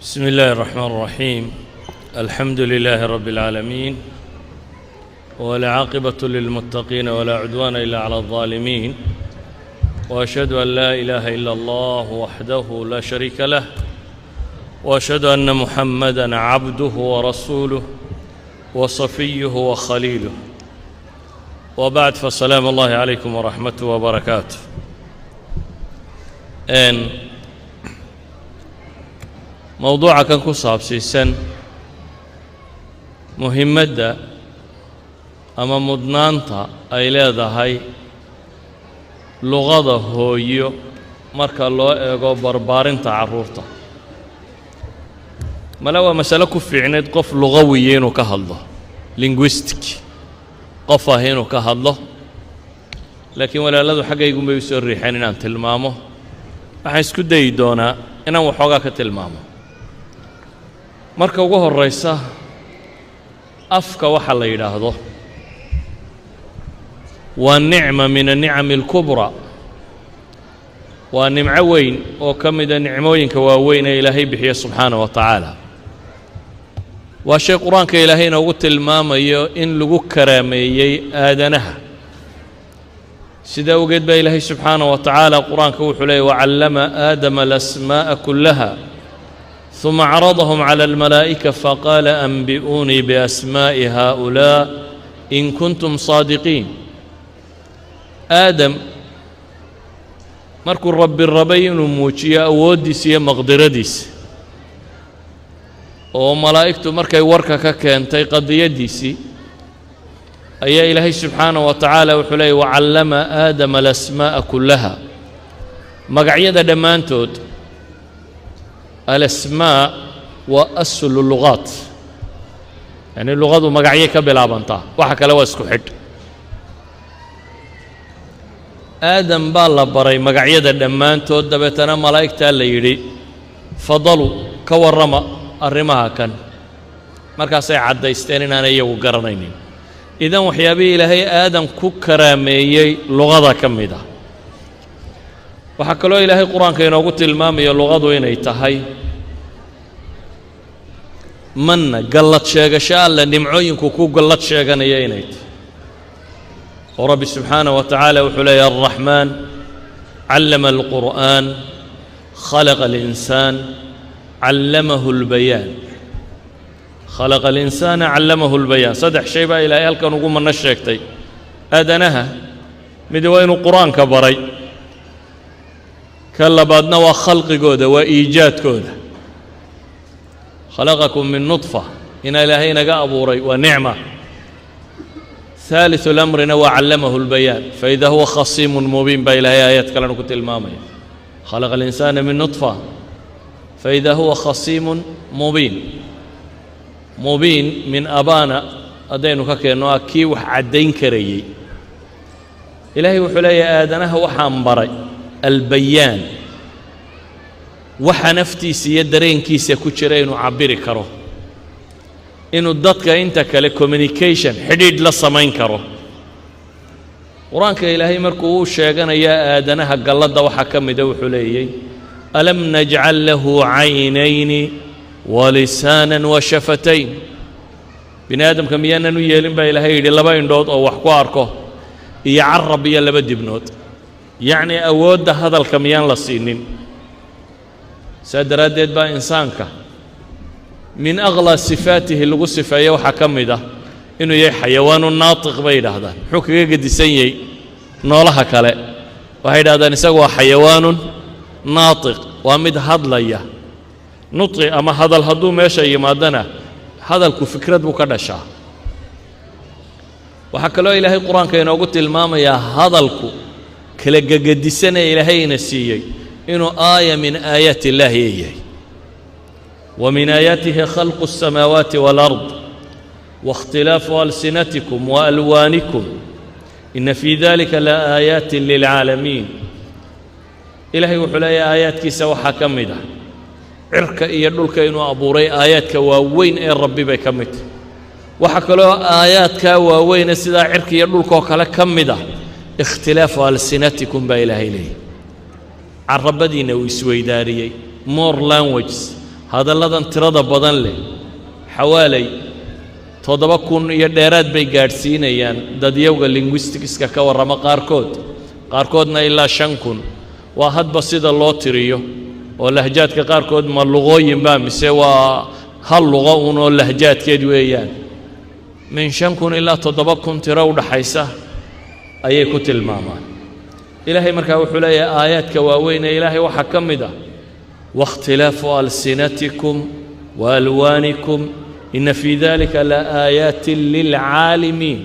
بسم الله الرحمن الرحيم. الحمد لله رب العالمين، والعاقبة للمتقين ولا عدوان إلا على الظالمين، وأشهد أن لا إله إلا الله وحده لا شريك له، وأشهد أن محمدًا عبده ورسوله وصفيه وخليله، وبعد، فالسلام الله عليكم ورحمته وبركاته. موضوعا كان كصابسيسن مهمة أما مدنانتا أي leedahay luqada hooyo marka loo eego barbaarinta caruurta. mala waa mas'alo ku fiicneed qof luqawi inuu ka hadlo, linguistic qof ah inuu ka hadlo, laakiin walaaladu xaggaygu may soo riixeen inaan tilmaamo. waxaan isku dayi doonaa inaan waxoogaa ka tilmaamo. marka ugu horeysa, afka waxa la yiraahdo waa nicma min an-ni'am al-kubra, waa nimco weyn oo ka mid ah nicmooyinka waaweyn ee Ilaahay bixiyo subxaanahu wa ta'aala. waa shay quraanka Ilaahay inoogu tilmaamayo in lagu karaameeyey aadanaha. sida ogeed baa Ilaahay subxaanahu wa ta'aala quraanka wuxuu leeyahay wacallama aadama al-asmaa'a kullaha ثم عرضهم على الملائكة فقال أنبئوني بأسماء هؤلاء إن كنتم صادقين. آدم markuu rabbi inuu muujiyo awooddiisa iyo maqdiradiisa, oo malaa'igtu markay warka ka keentay qadiyadiisii, ayaa Ilaahay subxaanahu wa ta'aala wuxuu leeyahay wacallama aadama al-asmaa'a kullaha, magacyada dhammaantood. الأسماء وأصل اللغات، يعني اللغة مقعية كبلابنتا وحكى لو اسكو حد. آدم بالله بري مقعية الدمان تود بيتنا ملائكة اللي يري فضلوا كورما الرماها كان مركز عد يستنين أنا يو قرنين. إذا وحيابي إلهي آدم كرامي لغة كميدا، وحكى له إلهي القرآن كينو قلت المام يا لغة وين يتهاي من قلت شيء شاء الله نمعين كوكو قلت شيء أنا يينيت. ورب سبحانه وتعالى وحلي الرحمن علم القرآن خلق الإنسان علمه البيان. خلق الإنسان علمه البيان. صدح شيء بقى إلهي هل كانوا قوم النشيكتي أدنها مدوين القرآن كبري كلا بعدنا وخلق جودة وإيجاد جودة. خلقكم من نطفة إن إلهينا جاء أبوري ونعمة. ثالث الأمر وعلمه البيان، فإذا هو خصيم مبين بإلهي آيات كلا نكت المامي. خلق الإنسان من نطفة فإذا هو خصيم مبين من أبانا أدينك كأنه كي وحدين كريي. إلهي وحلي آدنه وحنبري البيان، waxa naftiisa iyo dareenkiisa ku jira inuu cabiri karo, inuu dadka inta kale communication xidhiidh la samayn karo. quraanka Ilaahay markuu uu sheeganayo aadanaha galladda waxa ka mid ah wuxuu leeyahay alam naj'al lahu 'aynayni wa lisaanan wa shafatayn. bini aadamka miyaanan u yeelin baa Ilaahay yidhi laba indhood oo wax ku arko iyo carab iyo laba dibnood, yacni awoodda hadalka miyaan la siinin. سادراديد با إنسانك من أغلى صفاته اللي صفة يوحى كمدة إنه يا حيوان ناطق بيد هذا حكي قد يسيء نولها كلا، وهيدا هذا نسوى حيوان ناطق ومد هضلية نطق. أما هذا الهضو ماشي مادنا هذا الكفكرة بكرشة. وحكى له إلهي القرآن كأنه قلت الماما يا هذا الكو كلا قد يسنى إلهي نسيء إنه آية من آيات الله هي. ومن آياته خلق السماوات والأرض واختلاف ألسنتكم وألوانكم إن في ذلك لآيات للعالمين. إلهي وحلي آيات كيسا وحكمده عرك يدلك إنه أبوري آيات كواوين إن ربي بكمت وحكى له آيات كواوين سيدا عرك يدلك وكلا كمده اختلاف ألسنتكم بإله إليه. عربدينا ويسويداريي more languages hadalladan tirada badan leh xawaalay 7,000 iyo dheeraad bay gaadhsiinayaan dadyowga linguisticska ka warrama qaarkoodna ilaa 5,000 waa hadba sida loo tiriyo oo lahjaadka qaarkood ma luqooyin baa mise waa hal luqo unoo lahjaadkeed weeyaan min 5,000 ilaa 7,000 tiro u dhaxaysa ayay ku tilmaamaan ilaahay markaa wuxuu leeyahay aayaadka waaweyn ee ilaahay waxaa ka mid ah wakhtilaafu alsinatikum waalwaanikum ina fii dalika laaaayaatin lilcaalimiin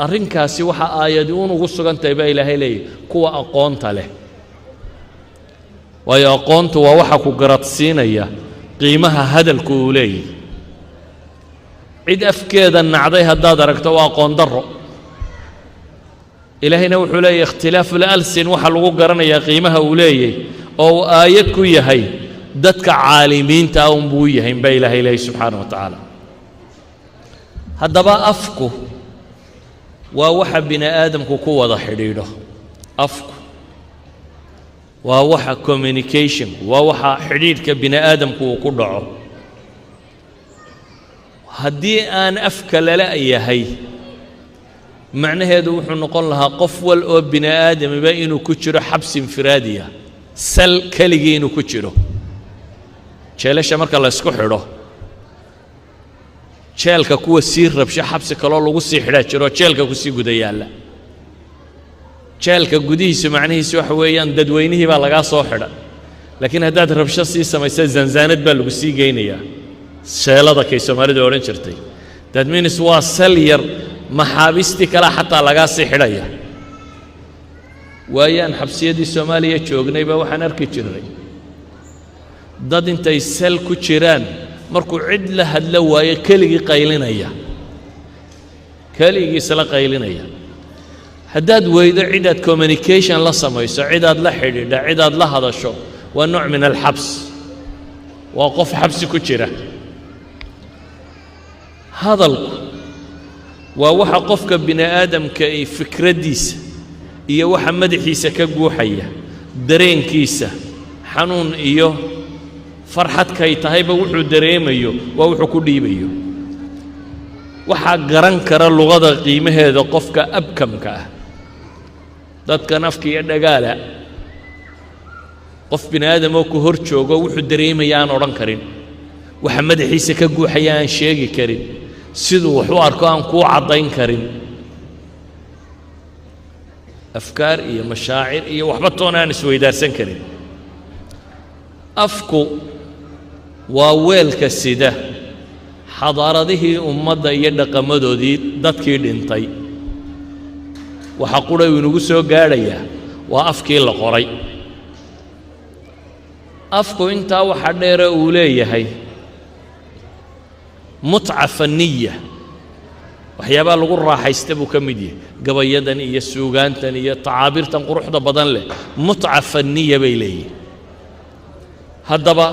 arrinkaasi waxaa aayadi un ugu sugan tahay baa ilaahay leeyahy kuwa aqoonta leh waayo aqoontu waa waxa ku garadsiinaya qiimaha hadalku uu leeyahy cid afkeeda nacday haddaad aragto waa aqoon darro ilaahayna wuxuu leeyahy ikhtilaafu lalsin waxaa lagu garanayaa qiimaha uu leeyahy oo uu aayad ku yahay dadka caalimiinta ah unbuu yahay baa ilaahay leeyahy subxaana wa tacaala haddaba afku waa waxa bini aadamku ku wada xidhiidho afku waa waxa communication waa waxa xidhiidhka bini aadamku uu ku dhaco haddii aan afka lala yahay macnaheedu wuxuu noqon lahaa qof wal oo bini aadamiba inuu ku jiro xabsi infiraadiya sal keligii inuu ku jiro jeelasha marka la isku xidho jeelka kuwa sii rabsho xabsi kaloo lagu sii xidhaa jiro jeelka ku sii guda yaalla jeelka gudihiisu macnihiisu waxa weeyaan dadweynihii baa lagaa soo xidha laakiin haddaad rabsho sii samaysa zanzaanad baa lagu sii geynayaa sheelada kay soomaalidu odhan jirtay that means waa sal yar maxaabiistii kale xataa lagaa sii xidhaya waayaan xabsiyadii soomaaliya joognay baa waxaan arki jirnay dad intay sal ku jiraan markuu cid la hadlo waayo keligii isla qaylinaya haddaad weydo cidaad communication la samayso cidaad la xidhiidha cidaad la hadasho waa nooc min alxabs waa qof xabsi ku jira hadalku waa waxa qofka bini aadamka ay fikraddiisa iyo waxa madaxiisa ka guuxaya dareenkiisa xanuun iyo farxadkay tahayba wuxuu dareemayo waa wuxuu ku dhiibayo waxaa garan kara luqada qiimaheeda qofka abkamka ah dadkan afka iyo dhagaala qof bini aadam oo ku hor joogo wuxuu dareemaya aan odhan karin waxa madaxiisa ka guuxaya aan sheegi karin siduu wax u arko aan kuu caddayn karin afkaar iyo mashaacir iyo waxba toona aan isweydaarsan karin afku waa weelka sida xadaaradihii ummadda iyo dhaqamadoodii dadkii dhintay waxa qura uu inagu soo gaadhayaa waa afkii la qoray afku intaa waxa dheere uu leeyahay mutca fanniya waxyaabaa lagu raaxaysta buu ka mid yahay gabayadan iyo suugaantan iyo tacaabirtan quruxda badan leh mutca fanniya bay leeyihin haddaba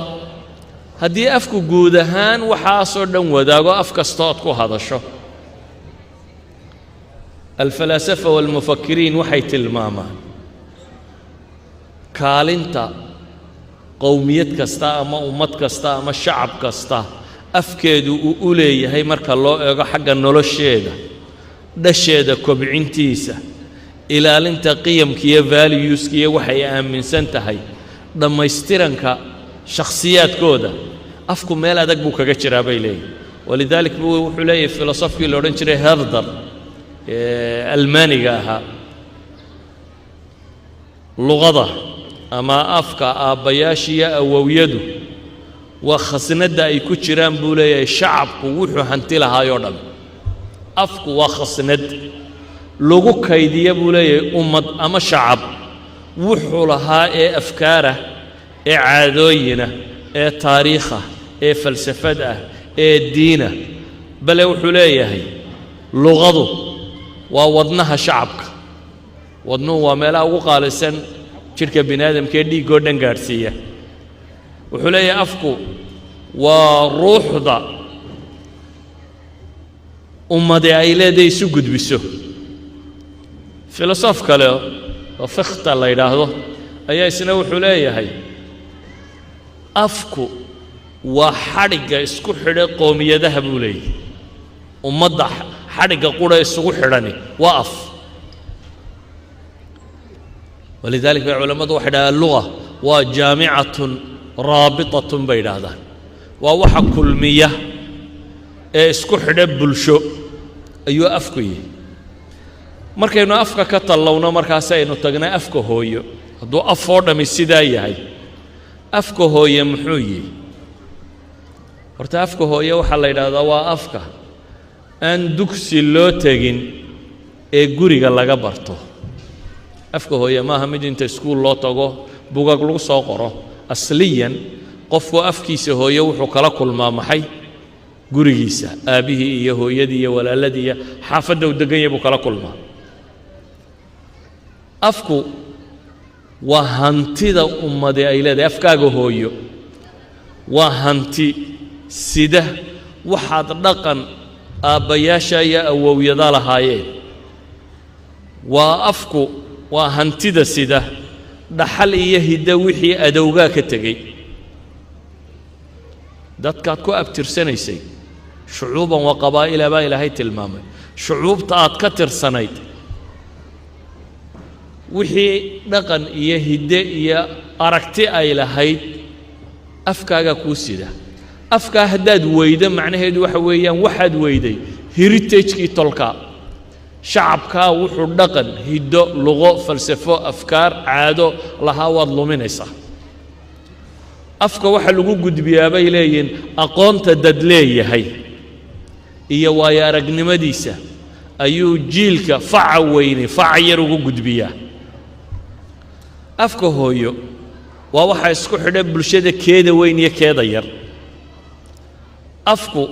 haddii afku guud ahaan waxaasoo dhan wadaago af kasta ood ku hadasho alfalaasafa waalmufakiriin waxay tilmaamaan kaalinta qowmiyad kasta ama ummad kasta ama shacab kasta afkeedu uu u leeyahay marka loo eego xagga nolosheeda dhasheeda kobcintiisa ilaalinta qiyamka iyo valueska iyo waxay aaminsan tahay dhammaystiranka shakhsiyaadkooda afku meel adag buu kaga jiraa bay leeyihin walidalik buu wuxuu leeyahay filosofkii la odhan jiray herder almaaniga ahaa luqada ama afka aabbayaashiyo awowyadu waa khasnadda ay ku jiraan buu leeyahay shacabku wuxuu hanti lahaayoo dhan afku waa khasnad lagu kaydiya buu leeyahay ummad ama shacab wuxuu lahaa ee afkaarah ee caadooyinah ee taariikhah ee falsafad ah ee diina bale wuxuu leeyahay luqadu waa wadnaha shacabka wadnuhu waa meelaha ugu qaalisan jidhka bini aadamka ee dhiiggoo dhan gaadhsiiya wuxuu leeyahay afku waa ruuxda ummade ay leedahay isu gudbiso filosof kale oo fikhta la yidhaahdo ayaa isna wuxuu leeyahay afku waa xadhigga isku xidha qoomiyadaha buu leeyahay ummadda xadhigga qura isugu xidhani waa af walidaalika bay culammadu waxay dhahaan luga waa jaamicatun raabitatun bay idhaahdaan waa waxa kulmiya ee isku xidha bulsho ayuu afku yahay markaynu afka ka tallowno markaas aynu tagnay afka hooyo hadduu af oo dhammi sidaa yahay afka hooye muxuu yihi horta afka hooye waxaa la yidhaahdaa waa afka aan dugsi loo tegin ee guriga laga barto afka hooye maaha mid inta iskuul loo tago bugag lagu soo qoro asliyan qofku afkiisa hooye wuxuu kala kulmaa maxay gurigiisa aabihii iyo hooyadii iyo walaaladii iyo xaafadda uu degan yahay buu kala kulmaa afku waa hantida ummadi ay leedahay afkaaga hooyo waa hanti sida waxaad dhaqan aabbayaasha iyo awowyada lahaayeen waa afku waa hantida sida dhaxal iyo hiddo wixii adowgaa ka tegey dadkaad ku abtirsanaysay shucuuban wa qabaa'ila baa ilaahay tilmaamay shucuubta aad ka tirsanayd wixii dhaqan iyo hidde iyo aragti ay lahayd afkaaga kuu sida afkaa haddaad weydo macnaheedu waxa weeyaan waxaad weyday heritage-kii tolka shacabkaa wuxuu dhaqan hiddo luqo falsafo afkaar caado lahaa waad luminaysaa afka waxa lagu gudbiyaa bay leeyihiin aqoonta dad leeyahay iyo waayo aragnimadiisa ayuu jiilka faca weyne faca yar ugu gudbiyaa afka hooyo waa waxa isku xidha bulshada keeda weyn iyo keeda yar afku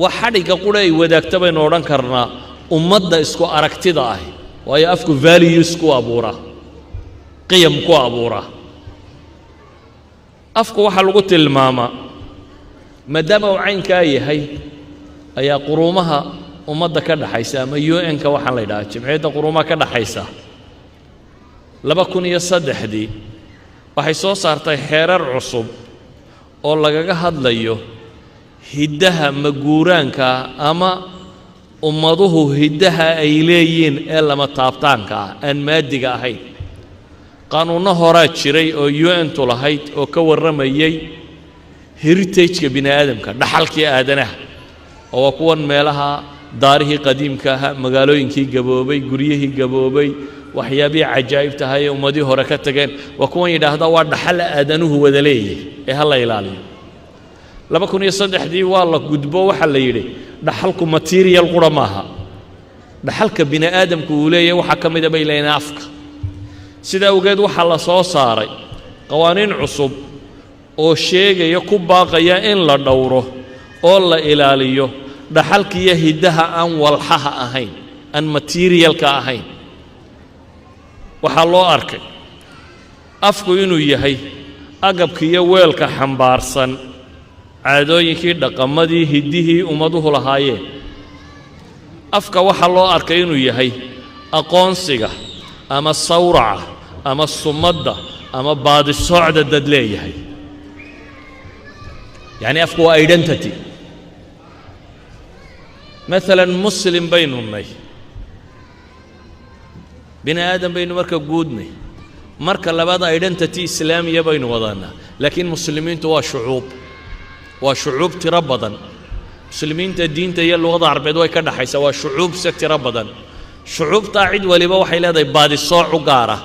waa xadhigga qura ay wadaagta baynu odhan karnaa ummadda isku aragtida ah waayo afku values ku abuuraa qiyam ku abuuraa afku waxaa lagu tilmaamaa maadaama uu caynkaa yahay ayaa quruumaha ummadda ka dhaxaysa ama UN-ka waxaan la yidhahaa jimciyadda quruumaha ka dhaxaysa 2003 waxay soo saartay xeerar cusub oo lagaga hadlayo hiddaha maguuraanka ama ummaduhu hiddaha ay leeyihiin ee lama taabtaanka ah aan maadiga ahayn qaanuunno horaa jiray oo UN-tu lahayd oo ka warramayay heritage-ka bini aadamka dhaxalkii aadanaha oo waa kuwan meelaha daarihii qadiimka ahaa magaalooyinkii gaboobay guryihii gaboobay waxyaabihii cajaa'ib tahay ee ummadii hore ka tageen waa kuwan yidhaahda waa dhaxal aadanuhu wada leeyahay ee ha la ilaaliyo 2003 waa la gudbo waxa la yidhi dhaxalku material qura maaha dhaxalka bini aadamku uu leeyahay waxa ka mid ah bay leeyahay afka sida awgeed waxa la soo saaray qawaaniin cusub oo sheegaya ku baaqaya in la dhowro oo la ilaaliyo dhaxalkiiyo hiddaha aan walxaha ahayn aan materialka ahayn waxaa loo arkay afku inuu yahay agabkiiyo weelka xambaarsan caadooyinkii dhaqamadii hiddihii ummaduhu lahaayeen afka waxaa loo arkay inuu yahay aqoonsiga ama sawraca ama sumadda ama baadisoocda dad leeyahay yacni afku waa identity maalan muslim baynu nay bini aadam baynu marka guudnay marka labaad identity islaamiya baynu wadanaa laakiin muslimiintu waa shucuub tiro badan muslimiinta diinta iyo luqada carbeed way ka dhaxaysaa waa shucuub se tiro badan shucuubtaa cid waliba waxay leedahay baadisooc u gaara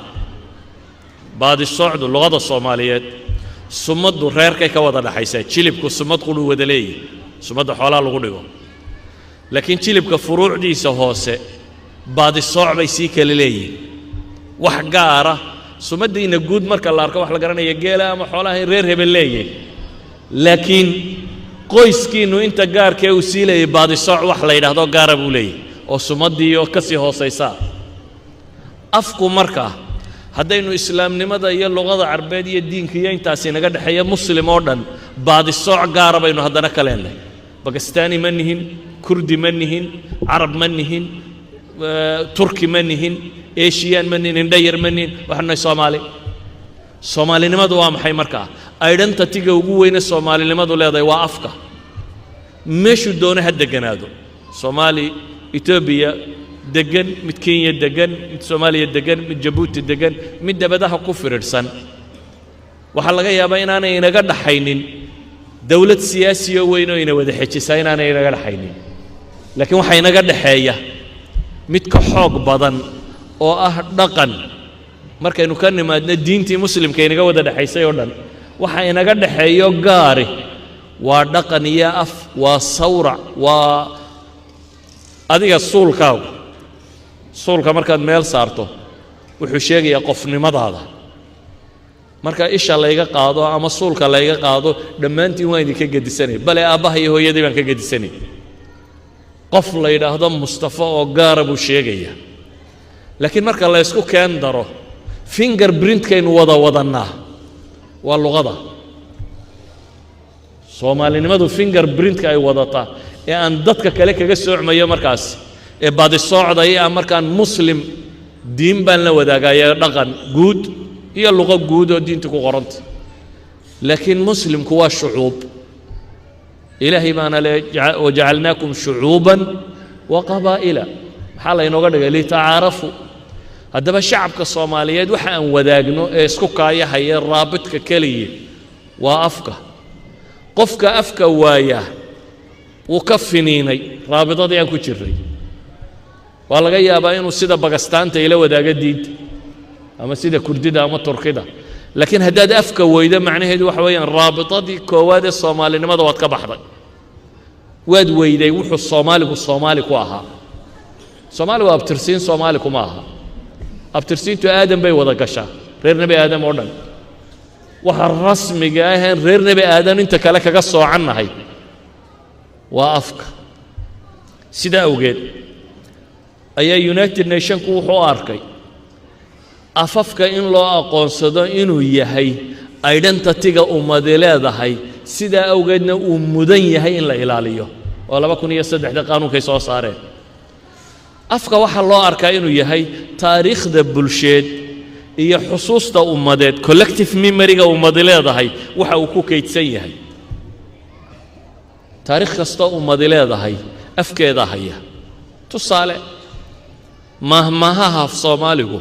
baadisoocdu luqada soomaaliyeed sumaddu reerkay ka wada dhaxaysaa jilibku sumad qudhuu wada leeyahay sumadda xoolaha lagu dhigo laakiin jilibka furuucdiisa hoose baadisooc bay sii kala leeyihin wax gaara sumaddiina guud marka la arko wax la garanaya geela ama xoolaha reer hebel leeyahay laakiin qoyskiinnu inta gaarkee uu sii leeyay baadisooc wax la yidhaahdo gaara buu leeyahay oo sumaddii oo ka sii hoosaysaa afku markaa haddaynu islaamnimada iyo luqada carbeed iyo diinka iyo intaasi naga dhexeeya muslim oo dhan baadisooc gaara baynu haddana ka leenahay bakistaani ma nihin kurdi ma nihin carab ma nihin turki ma nihin eeshiyaan ma nihin indhayar ma nihin waxaanu nahay soomaalinimadu waa maxay markaa identity-ga ugu weyn ee soomaalinimadu leedahay waa afka meeshuu doona ha deganaado Soomaali Ethiopia degan mid Kenya degan mid Soomaaliya degan mid Djibouti degan mid dabadaha ku firirsan waxa laga yaabaa inaanay inaga dhaxaynin dawlad siyaasi oo weyn oo ina wada xijisay inaanay inaga dhaxaynin laakiin waxa inaga dhaxeeya mid ka xoog badan oo ah dhaqan markaynu ka nimaadna diintii muslimka inaga wada dhaxaysay oo dhan waxa inaga dhaxeeyo gaari waa dhaqan iyo af waa sawrac waa adiga suulka markaad meel saarto wuxuu sheegayaa qofnimadaada marka isha layga qaado ama suulka layga qaado dhammaantiin waan idinka gedisanay bale aabbaha iyo hooyadii baan ka gedisanay qof la yidhaahdo Mustafa oo gaara buu sheegaya laakiin marka la isku keen daro fingerprint-kaynu wadanaa waa luqada soomaalinimadu fingerprint-ka ay wadataa ee aan dadka kale kaga soocmayo markaas ee baadi soocday markaan muslim diin baan la wadaagaya dhaqan guud iyo luqad guud oo diinta ku qoranta laakiin muslimku waa shucuub ilaahay baana le waja'alnaakum shucuuban wa qabaa'ila maxaa la inooga dhigay litacaarafu haddaba shacabka Soomaaliyeed waxa aan wadaagno ee isku kaayahaya raabidka kaliya waa afka qofka afka waaya wuu ka finiinay raabidadii aan ku jiray waa laga yaabaa inuu sida Bagastaanta ila wadaaga diinta ama sida Kurdida ama Turkida laakiin haddaad afka weydo macnaheedu waxa weeyaan raabitadii koowaad ee Soomaalinimada waad ka baxday waad weyday wuxuu Soomaali ku ahaa Soomaaligu abtirsiin Soomaali kuma aha abtirsiintu aadam bay wada gashaa reer nabi aadam oo dhan waxa rasmiga ah reer nabi aadam inta kale kaga soocannahay waa afka sida awgeed ayaa United Nations-ku wuxuu arkay afafka in loo aqoonsado inuu yahay identity-ga ummad leedahay sida awgeedna uu mudan yahay in la ilaaliyo oo 2003 qaanuunkay soo saareen afka waxa loo arkaa inuu yahay taariikhda bulsheed iyo xusuusta ummadeed collective memory-ga ummad leedahay waxa uu ku kaydsan yahay taariikh kasta ummad leedahay afkeeda haya tusaale mahmaha Soomaaligu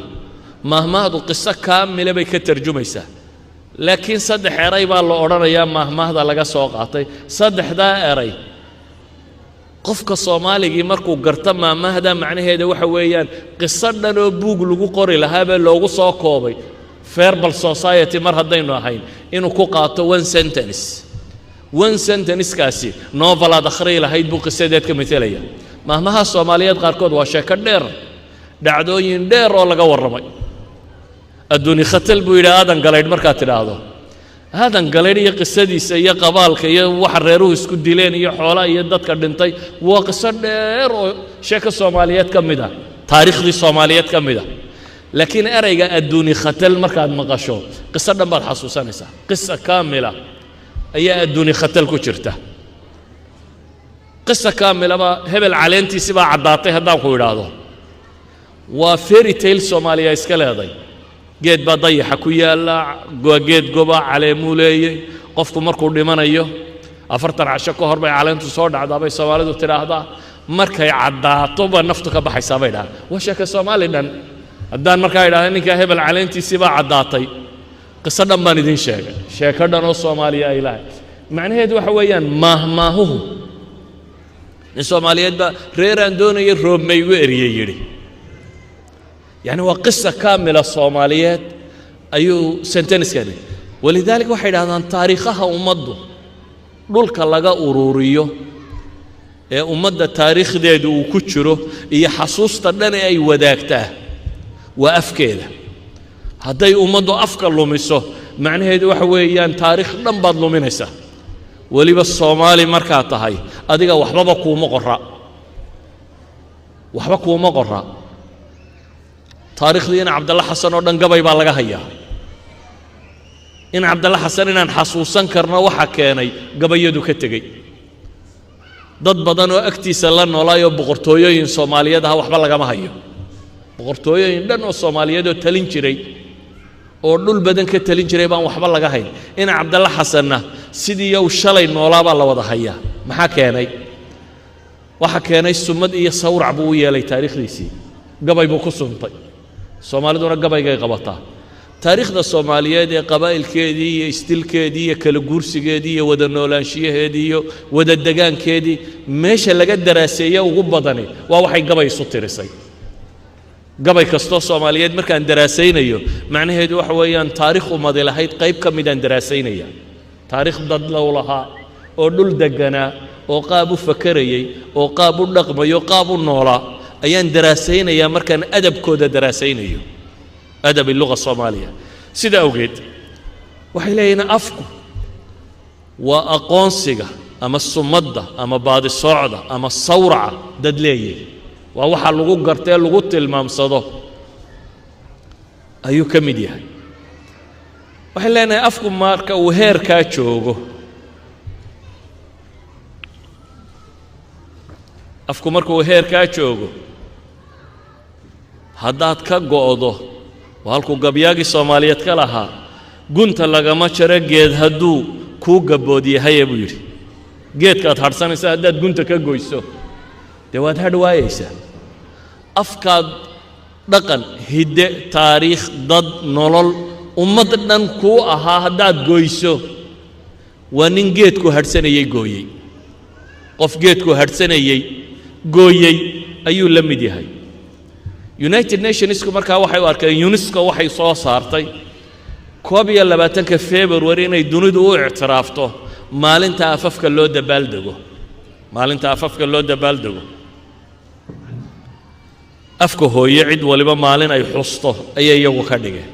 mahmahdu qiso kaamil bay ka tarjumaysaa laakiin saddex eray baa la oranayaa mahmahda laga soo qaatay saddexda eray qofka Soomaaliga markuu garta mahmahda macnaheedu waxa weeyaan qiso dhan oo buug lagu qori lahaa baa loogu soo koobay verbal society mar haddaynu ahayn inuu ku qaato one sentence kaasi novel aad akhri lahayd buu qisadeed ka metelaya mahmaha Soomaaliyeed qaarkood waa sheeko dheer dhacdooyin dheer oo laga warramay adduuni khatal buu yidhi aadan galeydh markaad tidhaahdo aadan galeydh iyo qisadiisa iyo qabaalka iyo waxa reeruhu isku dileen iyo xoolaha iyo dadka dhintay waa qiso dheer oo sheeko Soomaaliyeed ka mid ah taariikhdii Soomaaliyeed ka mid ah laakiin erayga adduuni khatal markaad maqasho qiso dhan baad xasuusanaysaa qiso kaamila ayaa adduuni khatal ku jirta qiso kaamila ba hebel caleentiisi baa caddaatay haddaan ku idhaahdo waa fairy tale Soomaaliya iska leedahay geed baa dayaxa ku yaala geed goba caleemuu leeyay qofku markuu dhimanayo 40 casho ka hor bay caleentu soo dhacdaa bay Soomaalidu tiraahdaa markay caddaato ba naftu ka baxaysaa bay dhahaan waa sheeko Soomaali dhan haddaan markaa idhaahdo ninka hebel caleentiisi baa caddaatay qiso dhan baan idin sheegay sheeko dhan oo Soomaaliya ay lahayd macnaheedu waxa weeyaan mahmaahuhu in Soomaaliyeed ba reeraan doonaya roob may ugu eriyay yiri يعني وقصة كاملة صوماليات أيو سنتنس كده ولذلك واحد هذا تاريخها ومضه دول كلاجا أوروريو ومضى تاريخ ده وكتشره يحسوس تدني أي وداكته وأفكاره هذا ومضى أفكار لومسه معناه هذا وحويان تاريخ لم بدلو منسه ولي بالصومالي مركاته هاي أديك وحبك ومقرأ taariikhdii عبد الله حسن oo dhan gabay baa laga hayaa in عبد الله حسن inaan xasuusan karno waxa keenay gabayadu ka tagay dad badan oo agtiisa la noolaayo boqortooyooyin Soomaaliyeed ah waxba laga ma hayo boqortooyooyin dhan oo Soomaaliyeed oo talin jiray oo dhul badan ka talin jiray baan waxba laga hayn in Cabdalla Xasanna sidii uu shalay noolaaba la wada hayaa maxaa keenay waxa keenay sumad iyo sawrac buu yeelay taariikhdiisii gabay buu ku suntay Soomaaliduna gabaygay qabataa taariikhda Soomaaliyeed ee qabaa'ilkeedii iyo istilkeedii iyo kala guursigeedii iyo wada noolaanshiyaheedii iyo wada degaankeedii meesha laga daraaseeyay ugu badani waa waxay gabay isu tirisay gabay kasto Soomaaliyeed markaan daraasaynayo macnaheedu waxa weeyaan taariikh umad lahayd qayb ka mid aan daraasaynaya taariikh dad lawlaha oo dhul degana oo qaab u fakarayay oo qaab u dhaqmayo qaab u noola ayaan daraasaynaya markaan adabkooda daraasaynayo adab اللغة الصومالية sida awgeed waxay leeyihiin afku waa aqoonsiga ama sumadda ama baadi socda ama sawraca dad leeyahay waa waxa lagu gartay lagu tilmaamsado ayuu ka mid yahay waxay leenahay afku marka uu heerka joogo afku marka uu heerka joogo haddaad ka go'do halku gabyaagi Soomaaliyeed ka lahaa gunta lagama jaro geed haduu ku gabood yahay buu yiri geedka aad harsanaysa hadaad gunta ka goyso dawaad hadwaayaysa afkaad dhaqan hidde taariikh dad nolol ummad dhan ku ahaa hadaad goyso waa nin geedku harsanayay gooyay qof geedku harsanayay gooyay ayuu la mid yahay United Nations markaa waxay u arkeen UNESCO waxay soo saartay 22 February inay dunidu u ictiraafto maalinta afafka loo dabaaldego afka hooyo cid waliba maalin ay xusto ayay iyagu ka dhigeen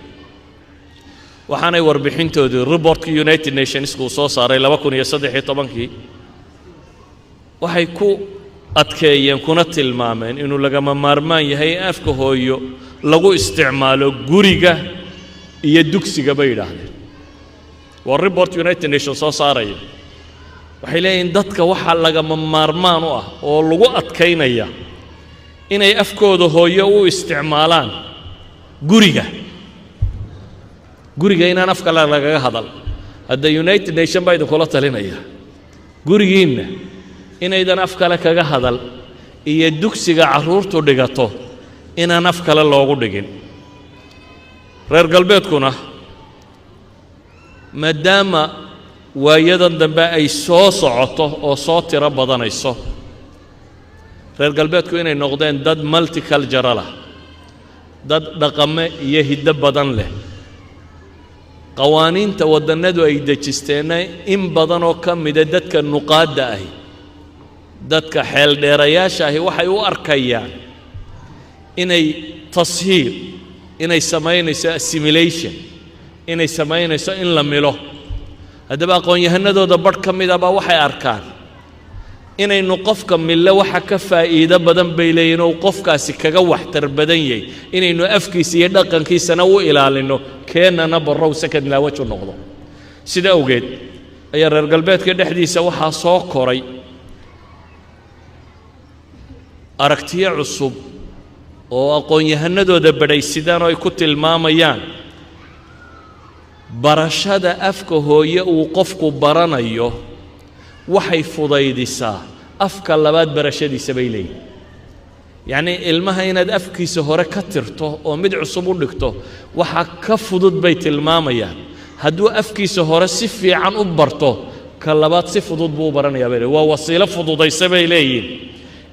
waxaanay warbixintoodii reportka United Nations ku soo saaray 2013 waxay ku adkeeyeen kuna tilmaameen inuu lagama maarmaan yahay afka hooyo lagu isticmaalo guriga iyo dugsiga bay yiraahdeen waa report United Nations soo saaray waxay leeyihiin dadka waxa lagama maarmaan u ah oo lagu adkeynaya inay afkooda hooyo u isticmaalaan guriga inaan afka lagaga hadal hadda United Nations bay kula talinaya gurigiina inaydan af kale kaga hadal iyo dugsiga caruurtu dhigato inaan af kale loogu dhigin reer galbeedkuna maadaama waayadan dambe ay soo socoto oo soo tiro badanayso reer galbeedku inay noqdeen dad multicultural dad dhaqame iyo hiddo badan leh qawaaniinta wadanadu ay dejisteen in badan oo ka mid ah dadka nuqaada ah dadka xeel dheerayaasha ah waxay u arkayaan inay tashiir inay sameynayso assimilation inay sameynayso in la milo hadaba aqoon-yahanadooda badh ka mid ah waxay arkaan inaynu qofka mille waxa ka faa'iido badan bay leeyihiin oo qofkaasi kaga waxtar badan yahay inaynu afkiisa iyo dhaqankiisana u ilaalino keenana barrow sakad laawaju noqdo sida awgeed ayaa reer galbeedka dhexdiisa waxaa soo koray aragtiyo cusub oo aqoon-yahanadooda badhaysidaan oo ay ku tilmaamayaan barashada afka hooyo uu qofku baranayo waxay fudaydisaa afka labaad barashadiisa bay leeyihiin yacni ilmaha inaad afkiisa hore ka tirto oo mid cusub u dhigto waxa ka fudud bay tilmaamayaan hadduu afkiisa hore si fiican u barto ka labaad si fudud buu u baranayaa bay leeyihiin waa wasiilo fududaysa bay leeyihiin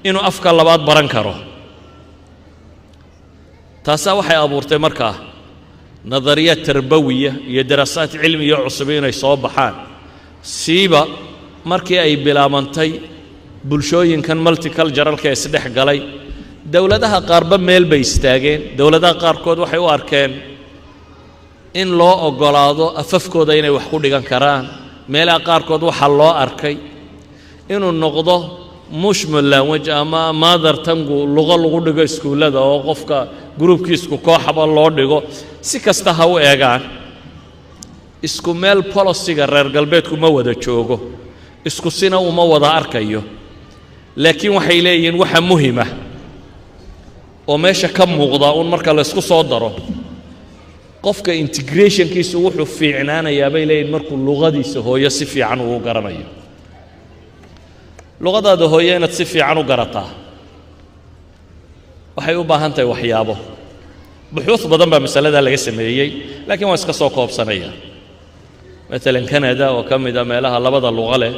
inuu afka labaad baran karo taasaa waxay abuurtay markaa nadariyaad tarbawiya iyo daraasaad cilmiya cusub inay soo baxaan siiba markii ay bilaabantay bulshooyinkan multiculturalka isdhex galay dawladaha qaarba meel bay istaageen dawladaha qaarkood waxay u arkeen in loo ogolaado afafkooda inay wax ku dhigan karaan meelaha qaarkood waxa loo arkay inuu noqdo mushmal language ama mother tongue luqo lagu dhigo iskuulada oo qofka groupkiisku kooxaba loo dhigo si kasta ha u eegaan isku meel policy-ga reer galbeedku ma wada joogo isku sina uma wada arkayo laakiin waxay leeyihiin waxa muhiim ah oo meesha ka muuqda marka la isku soo daro qofka integrationkiisu wuxuu fiicnaanayaa bay leeyihin markuu luqadiisa hooyo si fiican uu garanayo luqadaada hooyo inaad si fiican u garataa waxay u baahan tahay waxyaabo buxuuth badan baa masaladaa laga sameeyey laakiin waan iska soo koobsanaya مثلا كندا وكمدا meelaha labada luqa leh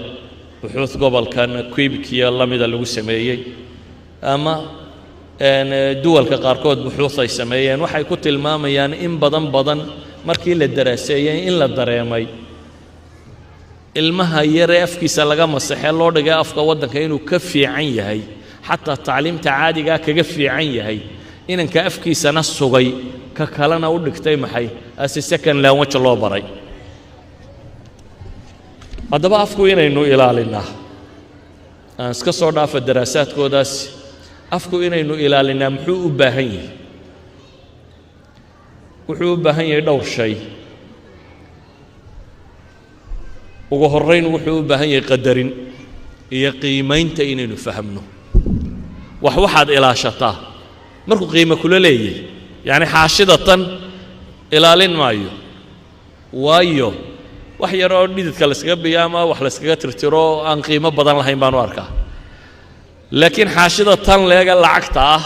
buxuuth gobolkan Quebec iyo lamida lagu sameeyay ama duwalka qaarkood buxuuth ay sameeyeen waxay ku tilmaamayaan in badan markii la daraaseeyay in la dareemay ilmaha yar ee afkiisa laga masaxay loo dhigay afka wadanka inuu ka fiican yahay xataa tacliimta caadiga kaga fiican yahay inanka afkiisana sugay ka kalena u dhigtay maxay as a second language loo baray haddaba afku inaynu ilaalinaa aan iska soo dhaafa daraasaadkoodaas afku inaynu ilaalinaa muxuu u baahan yahay wuxuu u baahan yahay dhowr shay ugu horreyn wuxuu u baahan yahay qadarin iyo qiimaynta inaynu fahamno waxaad ilaashataa markuu qiimo kula leeyahay yani xaashida tan ilaalin maayo waayo wax yar oo dhididka la iskaga biyaama wax la iskaga tirtiro aan qiimo badan lahayn baan u arkaa laakiin xaashida tan leega lacagta ah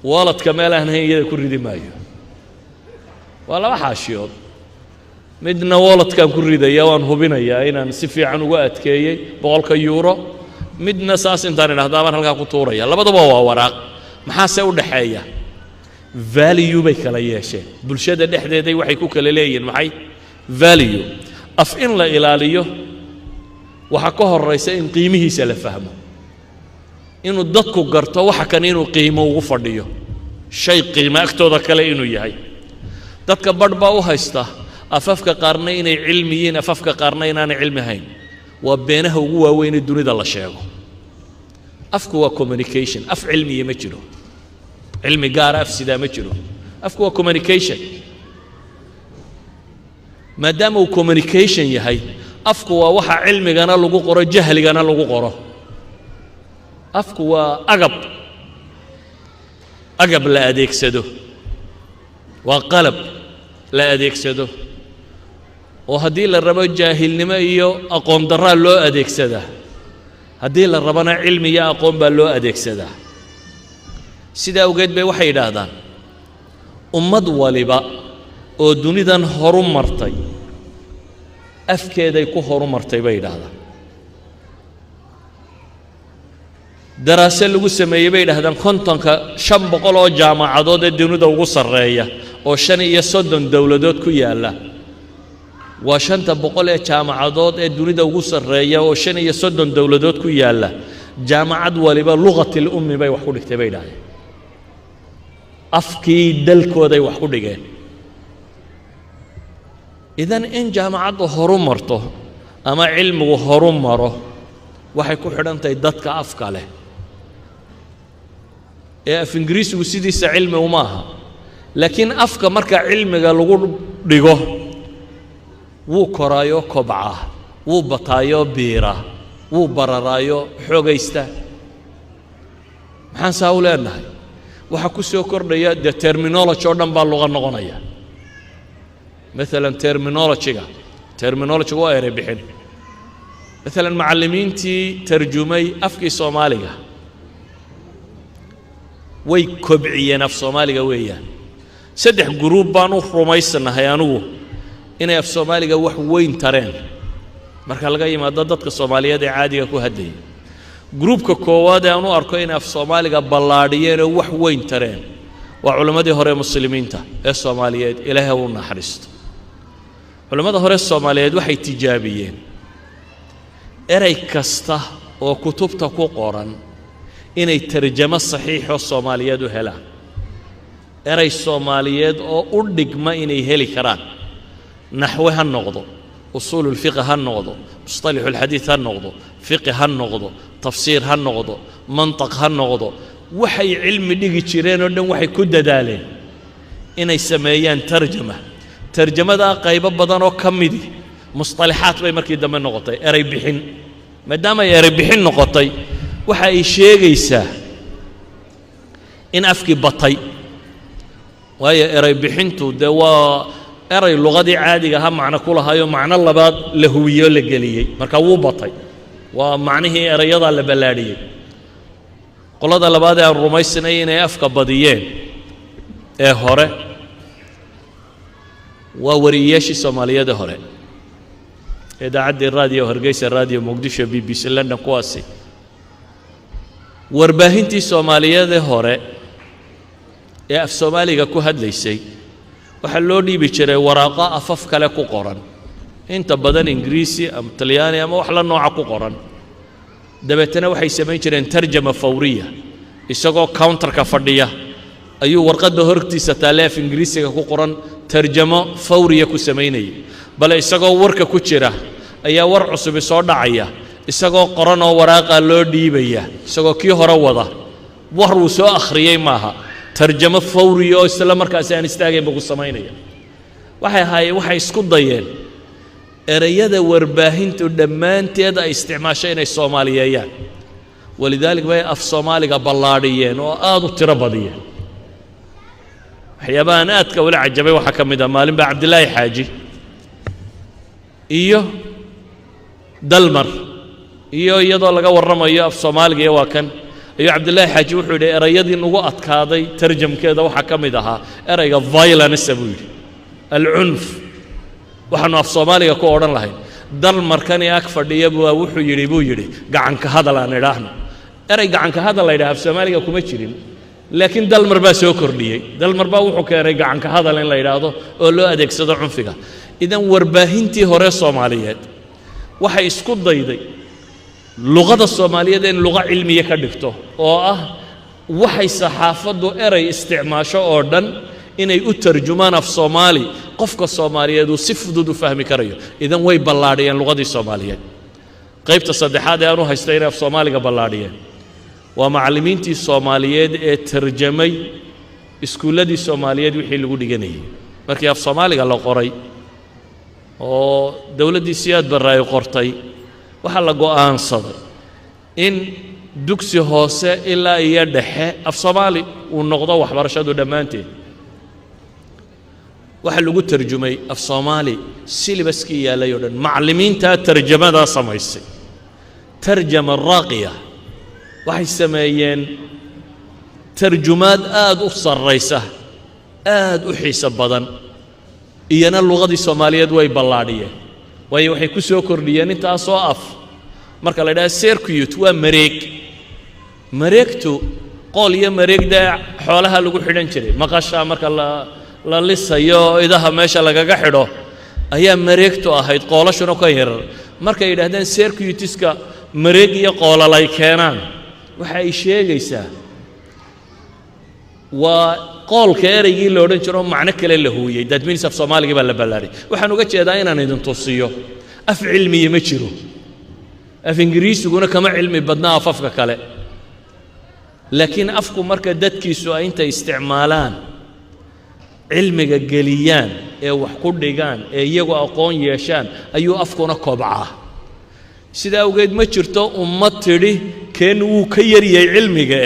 walladka meel aan hay'ada ku ridi maayo waa laba xaashiyood midna walladkaan ku ridaya waan hubinayaa inaan si fiican uga adkeeyay €100 midna saas intaan idhaahdaa baan halkaa ku tuuraya labadaba waa waraaq maxaase u dhaxeeya value bay kala yeesheen bulshada dhexdeeday waxay ku kala leeyihiin maxay value af in la ilaaliyo waxa ka horeysa in qiimihiisa la fahmo inuu dadku garto waxa kan inuu qiimo ugu fadhiyo shay qiimo agtooda kale inuu yahay dadka badhba u haysta afafka qaarna inay cilmiyiin afafka qaarna inaanay cilmi hayn waa beenaha ugu waaweyn ee dunida la sheego afku waa communication af cilmiye ma jiro cilmi gaar af sidaa ma jiro afku waa communication maadaama uu communication yahay afku waa waxa cilmigana lagu qoro jahligana lagu qoro afku waa agab la adeegsado waa qalab la adeegsado oo haddii la rabo jaahilnimo iyo aqoon darraa loo adeegsadaa haddii la rabana cilmi iyo aqoon baa loo adeegsadaa sidaa awgeed bay waxay yidhaahdaan ummad waliba oo dunidan horu martay afkeeday ku horu martay bay yidhaahdaan daraase lagu sameeyey bay yidhaahdaan 500 oo jaamacadood ee dunida ugu sarreeya oo 35 dowladood ku yaala waa 500 ee jaamacadood ee dunida ugu sarreeya oo 35 dowladood ku yaala jaamacad waliba luqatil ummi bay wax ku dhigtay bay yidhaahdeen afkii dalkooday wax ku dhigeen idan in jaamacaddu horu marto ama cilmigu horu maro waxay ku xidhantahay dadka afka leh ee af ingiriisigu sidiisa cilmi uma aha laakiin afka marka cilmiga lagu dhigo wuu koraayo kobca wuu bataayo biira wuu bararaayo xoogaysta maxaan saa u leenahay waxa ku soo kordhaya de terminology oo dhan baa luqa noqonaya مثلا terminology waa eray bixin مثلا macallimiintii tarjumay afkii Soomaaliga way kobciyeen af Soomaaliga weeyaan saddex group baan u rumaysanahay anigu inay af Soomaaliga wax weyn tareen marka laga yimaado dadka Soomaaliyeed ee caadiga ku hadlay groupka koowaad ee aan u arko in af Soomaaliga ballaadhiyeen oo wax weyn tareen waa culimadii hore muslimiinta ee Soomaaliyeed Ilaahay uu naxariisto culimada hore Soomaaliyeed waxay tijaabiyeen eray kasta oo kutubta ku qoran inay tarjamo saxiix oo Soomaaliyeed u helaan eray Soomaaliyeed oo u dhigma inay heli karaan naxwi ha noqdo usuul fiqh ha noqdo mustalah alhadith ha noqdo fiqh ha noqdo tafsiir ha noqdo mantiq ha noqdo waxay cilmi dhigi jireen oo dhan waxay ku dadaaleen inay sameeyaan tarjamada qaybo badan oo kamidi mustalahaat bay markii dambe noqotay eray bixin maadaama eray bixin noqotay waxa ay sheegaysaa in afki batay waayo eray bixintu dee waa eray luqadii caadiga ahaa macno ku lahayo macno labaad la huwiyo la geliyey marka wuu batay waa macnihii erayadaa la ballaadhiyey qolada labaad ee aan rumaysanay inay afka badiyeen ee hore waa wariyeyaashii soomaaliyeed ee hore idaacaddii raadiyo hargeysa raadiyo muqdisho b b c london kuwaasi warbaahintii soomaaliyeed ee hore ee af soomaaliga ku hadlaysay waxaa loo dhiibi jiray waraaqo afaf kale ku qoran inta badan ingiriisi ama talyaani ama wax la nooca ku qoran dabeetana waxay samayn jireen tarjama fawriya isagoo counterka fadhiya ayuu warqadda hortiisa taale af ingiriisiga ku qoran tarjamo fawriya ku samaynayay bale isagoo warka ku jira ayaa war cusub soo dhacaya isagoo qoran oo waraaqa loo dhiibaya isagoo kii hore wada war uu soo akhriyay maaha tarjamo fawriya oo isla markaas aan istaageen buu samaynaya waxay isku dayeen erayada warbaahintu dhammaanteed ay isticmaashay inay Soomaaliyeeyaan walidaalika bay af Soomaaliga ballaadhiyeen oo aad u tiro badiyeen waxyaabahan aadka wala cajabay waxa ka mid ah maalin baa Cabdilaahi Xaaji iyo dalmar iyo iyadoo laga warramayo af Soomaaliga waa kan iyo Cabdilaahi Xaaji wuxuu yidhi erayadii ugu adkaaday tarjamkeeda waxa ka mid ahaa erayga violence buu yidhi al-unf waxaanu af Soomaaliga ku odhan lahayn dalmarkani ag fadhiya wuxuu yidhi gacanka hadal aan idhaahno eray gacanka hadal la yidhaahdo af Soomaaliga kuma jirin laakiin dalmar baa soo kordhiyey dalmar baa wuxuu keenay gacanka hadal in la yidhaahdo oo loo adeegsado cunfiga idan warbaahintii hore Soomaaliyeed waxay isku dayday luqada Soomaaliyeed in luqa cilmiye ka dhigto oo ah waxay saxaafadu eray isticmaasho oo dhan inay u tarjumaan af Soomaali qofka Soomaaliyeed uu si fudud u fahmi karayo idan way ballaadhiyeen luqadii Soomaaliyeed qaybta saddexaad ee aanu haystay inay af Soomaaliga ballaadhiyeen waa macallimiintii Soomaaliyeed ee tarjamay iskuuladii Soomaaliyeed wixii lagu dhiganayay markii af Soomaaliga la qoray oo dawladdii Siyaad Barre ay qortay waxa la go'aansaday in dugsi hoose ilaa iyo dhexe af Soomaali uu noqdo waxbarashadu dhammaanteed waxa lagu tarjumay af Soomaali syllabuskii yaalay oo dhan macallimiinta tarjamada samaysay tarjama raaqiya waxay sameeyeen tarjumaad aad u sarreysa aad u xiiso badan iyana luqadii Soomaaliyeed way ballaadhiyeen waayo waxay ku soo kordhiyeen intaasoo af marka la yidhaahdo circuit waa mareegtu qool iyo mareegda xoolaha lagu xidhan jiray maqasha marka la lisayo idaha meesha lagaga xidho ayaa mareegtu ahayd qoolashuna ka yarar markay yidhaahdeen circuitiska mareeg iyo qoolal ay keenaan waxa ay sheegaysaa waa qoolka eraygii la odhan jiro macno kale la huuyey that means af Soomaaliga baa la ballaadhay waxaan uga jeedaa inaan idin tusiyo af cilmiye ma jiro af ingiriisiguna kama cilmi badnaa afafka kale laakiin afku marka dadkiisu ay inta isticmaalaan cilmiga geliyaan ee wax ku dhigaan ee iyagu aqoon yeeshaan ayuu afkuna kobcaa sida awgeed ma jirto ummad tidhi keen wuu ka yariyay cilmiga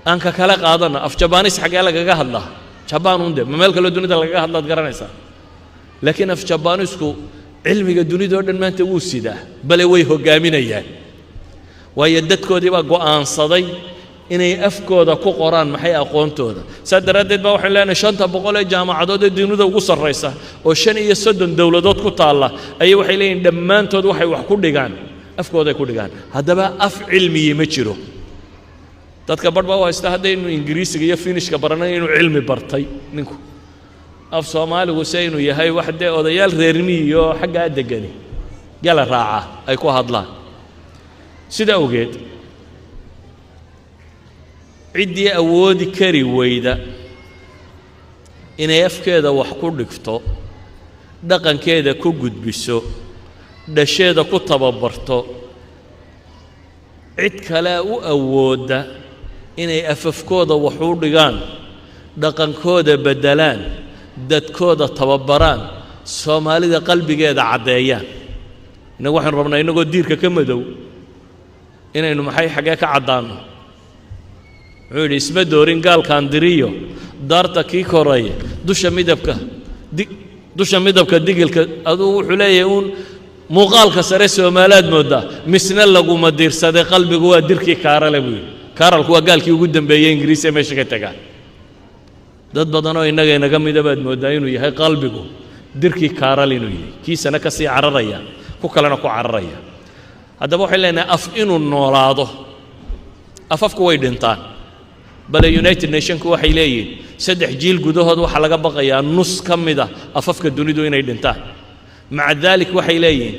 aan ka kala qaadana af Jabaanis xagee lagaga hadlaa Jabaan unde meel kale dunida lagaga hadlaad garanaysaa laakiin af Jabaanisku cilmiga dunida oo dhan maanta wuu sidaa bale way hogaaminayaan waayo dadkoodii baa go'aansaday inay afkooda ku qoraan maxay aqoontooda sadaradeed baa waxaan leenahay 500 ee jaamacadood ee dunida ugu sarreysa oo 35 dawladood ku taala ayay waxay leeyihiin dhammaantood waxay wax ku dhigaan afkooda ku dhigaan haddaba af cilmiye ma jiro dadka badba waa istaa haday inuu ingiriisiga iyo finishka baranay inuu cilmi bartay ninku af Soomaaligu saynu yahay waxde odayaal reermi iyo xagga degani gala raaca ay ku hadlaan sida ogeed cidii awoodi kari weyda inay afkeeda wax ku dhigto dhaqankeeda ku gudbiso dhasheeda ku tababarto cid kale u awooda inay afafkooda wax u dhigaan dhaqankooda bedelaan dadkooda tababaraan Soomaalida qalbigeeda cadeeyaan inagu waxaan rabnaa inagoo diirka ka madow inaynu maxay xagee ka cadaano wuxuu isma doorin gaalkaan diriyo daarta kii koraya dusha midabka digilka aduu wuxuu leeyahay uun muuqaalka sare Soomaaliyeed moodaa misna laguma diirsaday qalbigu waa dirkii kaarale buu kaaralku waa gaalkii ugu dambeeyay Ingiriiska meesha ka tagaa dad badan oo inaga midabaad moodaa inuu yahay qalbigu dirkii kaaral inuu yahay kiisana ka sii cararaya ku kalena ku cararaya haddaba waxay leenahay af inuu noolaado afafku way dhintaan bale United Nations waxay leeyihiin 3 jiil gudahood waxa laga baqayaa nus ka mid ah afafka dunidu inay dhintaan maca dalik waxay leeyihiin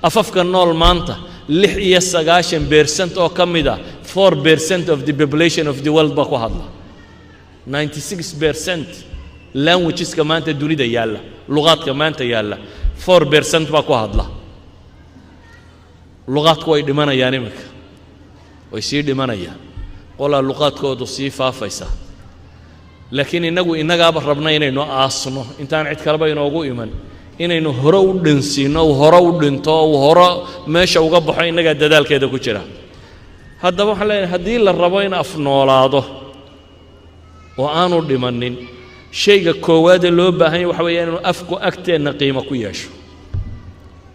afafka nool maanta 96% oo ka mid ah 4% of the population of the world ba ku hadla 96% languageska maanta dunida yaala luqadka maanta yaala 4% ba ku hadla luqadku way dhimanayaan imika way sii dhimanayaan qola luqadkoodu sii faafaysa laakiin inaga rabna inaynu aasno intaan cid kaleba inoogu iman inaynu hore u dhinsiino hore u dhinto hore meesha uga baxo inaga dadaalkeeda ku jira haddaba waxa leeyahay hadii la rabo in af noolaado oo aanu dhimanin shayga koowaad ee loo baahan yahay waxa weeyaan inuu afku agteena qiimo ku yeesho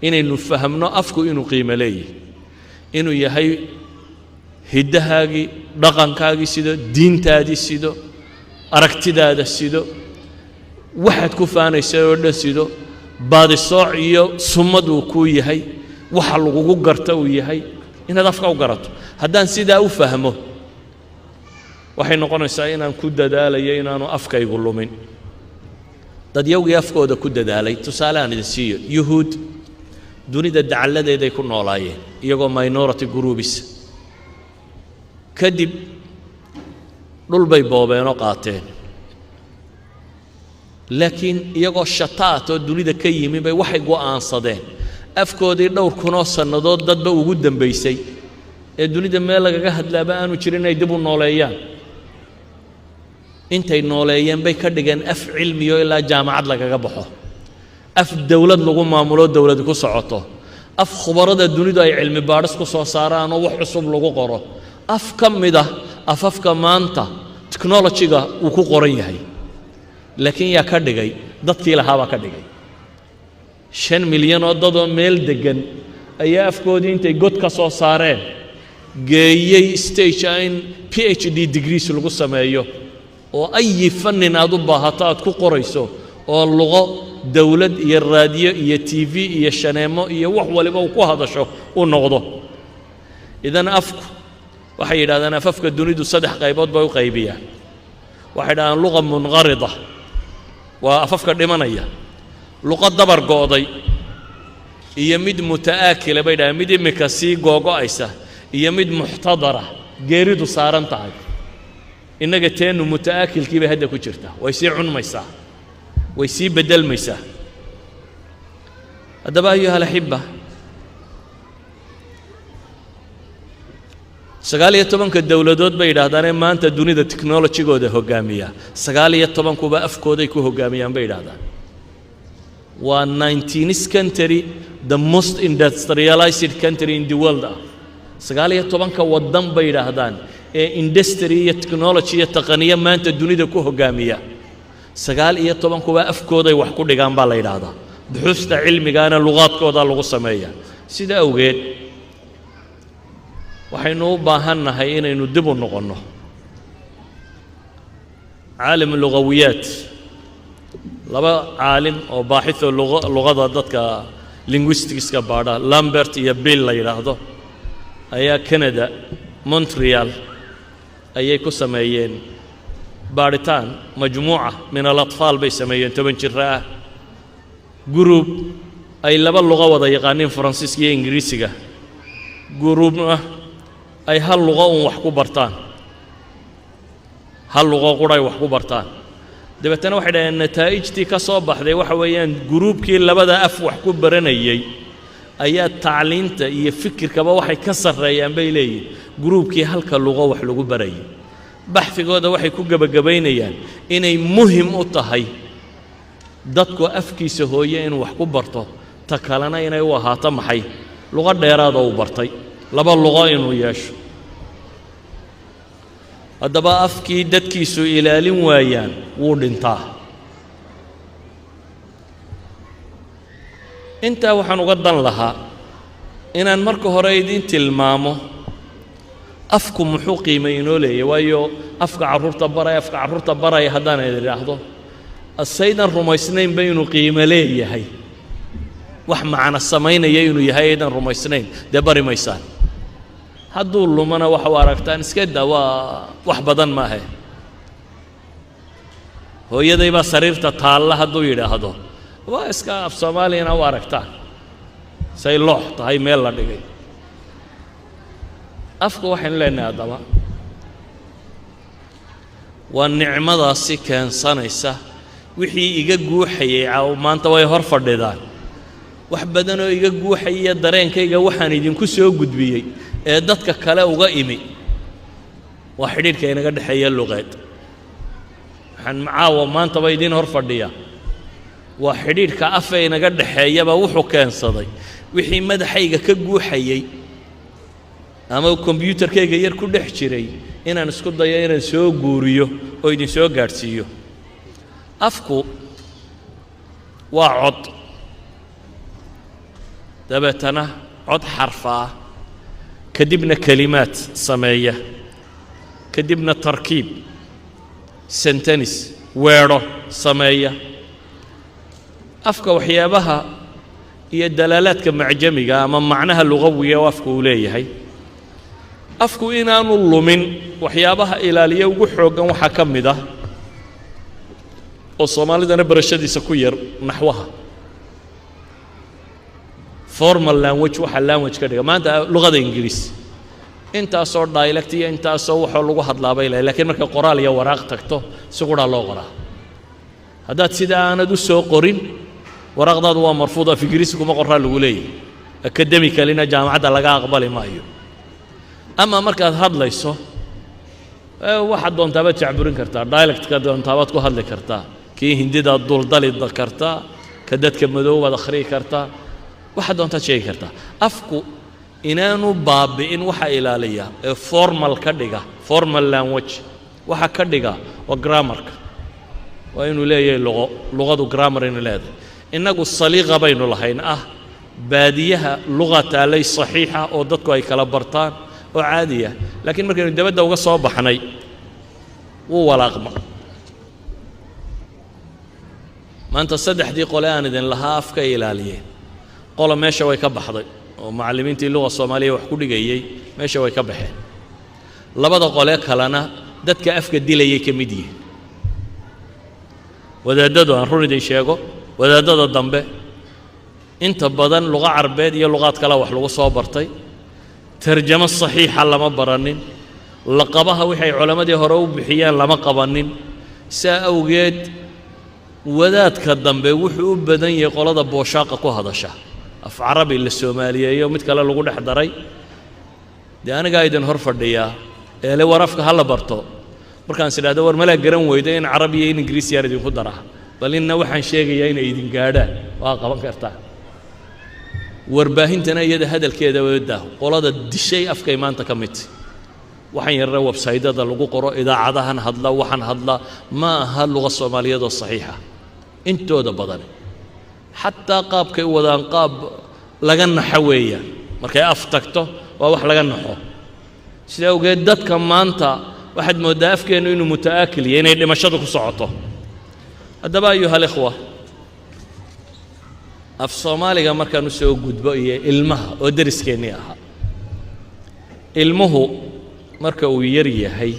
inaynu fahamno afku inuu qiimo leeyahay inuu yahay hiddahaagii dhaqankaagii sido diintaadii sido aragtidaada sido waxaad ku faanaysay oo dhan sido baadisooc iyo summad uu ku yahay waxa lagugu garta uu yahay inaad afka u garato haddaan sidaa u fahmo waxay noqonaysaa inaan ku dadaalayo inaanu afkaygu lumin dad yowgii afkooda ku dadaalay tusaale aan idin siiyo yuhuud dunida dacalladeeday ku noolaayeen iyagoo minority groups kadib dhul bay boobeenoo qaateen laakiin iyagoo shataat oo dunida ka yimi bay waxay go'aansadeen afkoodii dhowr kunoo sannadood dadba ugu dambaysay ee dunida meel lagaga hadlaaba aanu jirin inay dib u nooleeyaan intay nooleeyeen bay ka dhigeen af cilmiyo ilaa jaamacad lagaga baxo af dawlad lagu maamulo dawlad ku socoto af khubarada dunidu ay cilmi baadhis ku soo saaraan oo wax cusub lagu qoro af ka mid ah afafka maanta technology-ga uu ku qoran yahay laakiin yaa ka dhigay dadkii lahaabaa ka dhigay 5 milyan oo dad oo meel degan ayaa afkoodii intay god ka soo saareen geeyey stage in PhD degrees lagu sameeyo oo ay fannin aad u baahato aad ku qorayso oo luqo dawlad iyo raadiyo iyo TV iyo shaneemo iyo wax waliba uu ku hadasho uu noqdo idan afku waxay yiraahdaan afafka dunidu 3 qaybood bay u qaybiyaan waxay dhahaan luqa munqarida waa afafka dhimanaya luqa dabar gooday iyo mid mutaakila bay dhahaan mid imika sii googo'aysa iyo mid muxtadara geeridu saaran tahay inaga teenu mutaakilkii bay hadda ku jirta way sii cunmaysaa way sii bedelmaysaa haddaba ayuha alxibba 19 dawladood bay yiraahdaan maanta dunida technology-gooda hogaamiya 19 kuba afkooday ku hogaamiyaan bay yiraahdaan waa 19th country the most industrialized country in the world 19 wadan bay yiraahdaan ee industry iyo technology iyo taqniyo maanta dunida ku hogaamiya 19 kuba afkooday wax ku dhigaan baa la yiraahdaa buxuusta cilmigaana luqadkooda lagu sameeyaa sida awgeed waxaynu u baahannahay inaynu dib u noqonno caalim lugawiyaat laba caalim oo baaxith luqada dadka linguisticska baadha Lambert iyo Bill la yiraahdo ayaa Canada Montreal ayay ku sameeyeen baaritaan majmuuca min al-atfal bay sameeyeen 10 jir ah group ay laba luqo wada yaqaaniin Faransiiska iyo Ingiriisiga groupna ay hal luqo wax ku bartaan hal luqo quray wax ku bartaan dabeetana waxay dhaayeen nataa'ijtii ka soo baxday waxa weeyaan groupkii labada af wax ku baranayay ayaa tacliinta iyo fikirkaba waxay ka sareeyaan bay leeyihiin groupkii halka luqo wax lagu barayay baxfigooda waxay ku gabagabaynayaan inay muhiim u tahay dadku afkiisa hooye inuu wax ku barto ta kalena inay u ahaato maxay luqad dheeraad oo bartay laba luqo inuu yeesho haddaba afkii dadkiisu ilaalin waayaan wuu dhintaa. intaa waxaan uga dan lahaa inaan marka hore idiin tilmaamo afku muxuu qiimo inoo leeyahay, waayo afka carruurta baraya haddaan idhaahdo asaydan rumaysnaynba inuu qiimo leeyahay, wax macno samaynaya inuu yahay aydan rumaysnayn dee bari maysaan. hadduu lumana waxa u aragtaan iska daa, waa wax badan maahe. hooyaday baa sariirta taalla hadduu yidhaahdo waa iska af soomaaliyana u aragtaan say loox tahay meel la dhigay. afka waxaynu leenahay haddaba waa nicmadaasi keensanaysa wixii iga guuxayay maanta way hor fadhidaan. wax badanoo iga guuxaya dareenkayga waxaan idinku soo gudbiyey ee dadka kale uga imi waa xidhiidhka inaga dhexeeya luqeed. waxaan macaawa maantaba idiin hor fadhiya waa xidhiidhka afa inaga dhexeeyaba wuxuu keensaday wixii madaxayga ka guuxayey ama kombiyuutarkayga yar ku dhex jiray inaan isku dayo inaan soo guuriyo oo idin soo gaadhsiiyo. afku waa cod, dabeetana cod xarfaa, kadibna kelimaad sameeya, kadibna tarkiib sentenis weedho sameeya. afka waxyaabaha iyo dalaalaadka macjamiga ama macnaha lugawiga oo afku uu leeyahay, afku inaanu lumin waxyaabaha ilaaliya ugu xooggan waxaa ka mid ah oo soomaalidana barashadiisa ku yar naxwaha. formal language waxa language ka dhiga maanta luqada ingiriis intaasoo dialect iyo intaasoo waxoo lagu hadlaabay laakiin marka qoraal iyo waraaq tagto si qura loo qoraa. haddaad sida aanad u soo qorin waraaqdaadu waa marfuud, af ingiriisi kuma qoraa lagu leeyahay, academicalina jaamacadda laga aqbali maayo. ama markaad hadlayso waxaad doontaabaad jacburin kartaa, dialectka doontaabaad ku hadli kartaa, kii hindidaad duldali kartaa, ka dadka madoobaad akhriyi kartaa, waxaad doontaad sheegi kartaa. afku inaanu baabi'in waxa ilaaliya ee formal ka dhiga, formal language waxa ka dhiga waa grammarka. waa inuu leeyahay luqadu grammar inuu leedahay. innagu saliiqa baynu lahayn baadiyaha luqa taalay saxiixa oo dadku ay kala bartaan oo caadiya, laakiin markaynu dabadda uga soo baxnay wuu walaaqma. maanta saddexdii qole aan idin lahaa afka ilaaliyeen, qola meesha way ka baxday oo macallimiintii luqa soomaaliya wax ku dhigayey meesha way ka baxeen. labada qole kalena dadka afka dilayay ka mid yihiin. wadaadadu aan run idin sheego, wadaadada dambe inta badan luqa carbeed iyo luqaad kale wax lagu soo bartay, tarjamo saxiixa lama baranin, laqabaha waxay culammadii hore u bixiyeen lama qabanin. saa awgeed wadaadka dambe wuxuu u badan yahay qolada booshaaqa ku hadasha, af carabi la soomaaliyeeyo mid kale lagu dhex daray. dee anigaa idin hor fadhiyaa eele war afka ha la barto, markaan is idhahdo war malaa garan weyda in carabi iyo in ingiriis yaan idinku daraa, bal inna waxaan sheegayaa inay idin gaadhaan waa qaban kartaa. warbaahintana iyada hadalkeeda wada qolada dishay afkay maanta ka mid waxaan yarra website-ada lagu qoro, idaacadahan hadla, waxaan hadla ma aha luqa Soomaaliyeed oo saxiixa intooda badan. xataa qaabkay wadaan qaab laga naxo weeyaan, markay af tagto waa wax laga naxo. sida awgeed dadka maanta waxaad moodaa afkeenu inuu mutaakil yahay, inay dhimashadu ku socoto. haddaba ayuha alikhwa, af Soomaaliga markaan u soo gudbo iyo ilmaha oo dariskeenii ahaa, ilmuhu marka uu yar yahay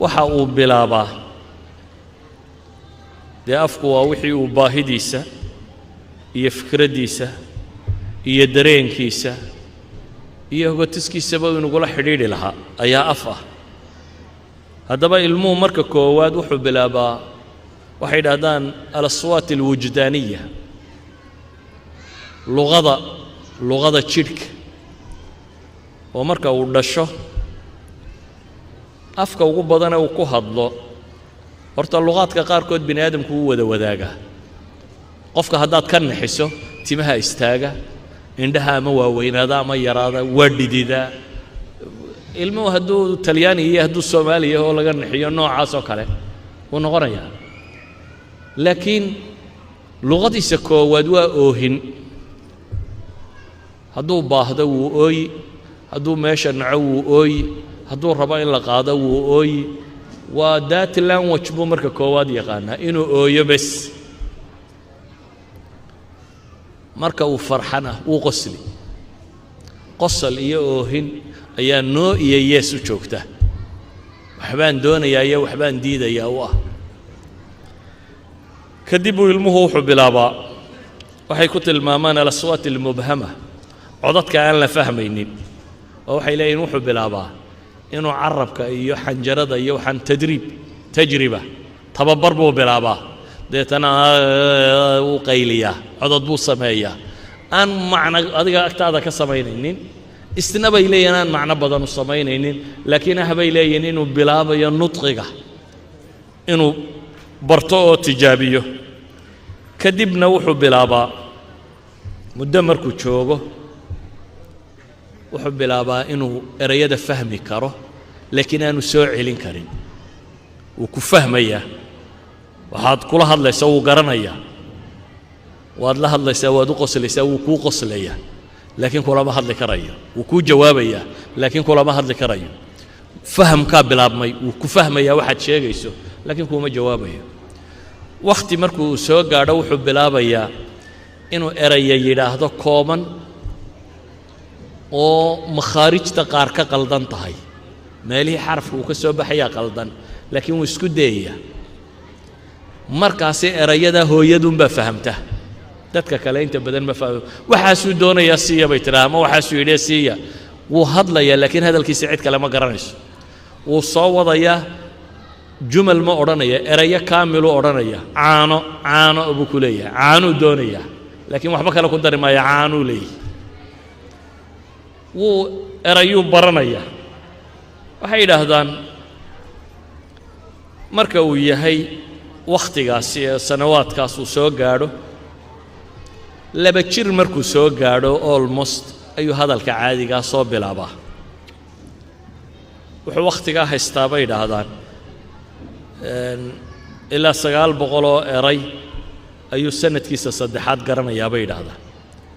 waxa uu bilaabaa dee afku waa wixii uu baahidiisa iyo fikraddiisa iyo dareenkiisa iyo hogotiskiisaba inugula xidhiidhi lahaa ayaa af ah. haddaba ilmuhu marka koowaad wuxuu bilaabaa waxay dhahdaan alaswaat alwujdaaniya, luqada jidhka. oo marka uu dhasho afka ugu badana uu ku hadlo, horta luqaadka qaarkood bini aadamku wuu wada wadaagaa. qofka haddaad ka naxiso timaha istaaga, indhaha ama waaweynaada ama yaraada, waa dhididaa, ilmuhu hadduu talyaani iyo hadduu soomaali yahay oo laga naxiyo noocaas oo kale wuu noqonayaa laakiin luqadiisa koowaad waa oohin hadduu baahdo wuu ooyi hadduu meesha naco wuu ooyi hadduu rabo in la qaado wuu ooyi waa that language buu marka koowaad yaqaanaa inuu ooyo bes marka uu farxana wuu qosli qosol iyo oohin ayaa noo iyo yees u joogta waxbaan doonayaa iyo waxbaan diidayaa u ah kadib uu ilmuhu wuxuu bilaabaa waxay ku tilmaamaan alaswaat almubhama codadka aan la fahmaynin oo waxay leeyihiin wuxuu bilaabaa inuu carabka iyo xanjarada iyo waxaan tajriba tababar buu bilaabaa deetana uu qayliyaa codad buu sameeyaa aan macno adiga agtaada ka samaynaynin isna bay leeyihiin aan macno badan u samaynaynin laakiin habay leeyihiin inuu bilaabayo nutqiga inuu barto oo tijaabiyo kadibna wuxuu bilaabaa muddo markuu joogo wuxuu bilaabaa inuu erayada fahmi karo laakiin aanu soo celin karin wuu ku fahmayaa waxaad kula hadlaysaa wuu garanayaa waad la hadlaysaa waad u qoslaysaa wuu kuu qoslayaa laakiin kulama hadli karayo wuu kuu jawaabayaa laakiin kulama hadli karayo fahamkaa bilaabmay wuu ku fahmayaa waxaad sheegayso laakiin kuuma jawaabayo wakhti markuu soo gaadho wuxuu bilaabayaa inuu eraya yidhaahdo kooban oo makhaarijta qaar ka qaldan tahay meelihii xarafka uu ka soo baxayaa qaldan laakiin wuu isku dayayaa markaasi erayadaa hooyadunbaa fahamta dadka kale inta badan ma fahmo waxaasuu doonayaa siiya bay tidhaha ama waxaasuu yidhee siiya wuu hadlayaa laakiin hadalkiisa cid kale ma garanayso wuu soo wadayaa jumal ma odhanaya erayo kaamiluu odhanaya caano buu ku leeyahay caanuu doonayaa laakiin waxba kale ku dari maaya caanuu leeyahay wuu erayuu baranayaa waxay yidhaahdaan marka uu yahay wakhtigaasi ee sanawaadkaas uu soo gaadho 2 jir markuu soo gaadho almost ayuu hadalka caadigaa soo bilaabaa wuxuu wakhtigaa haystaa bay yidhaahdaan ilaa 900 oo eray ayuu sanadkiisa saddexaad garanayaa bay yidhaahdaan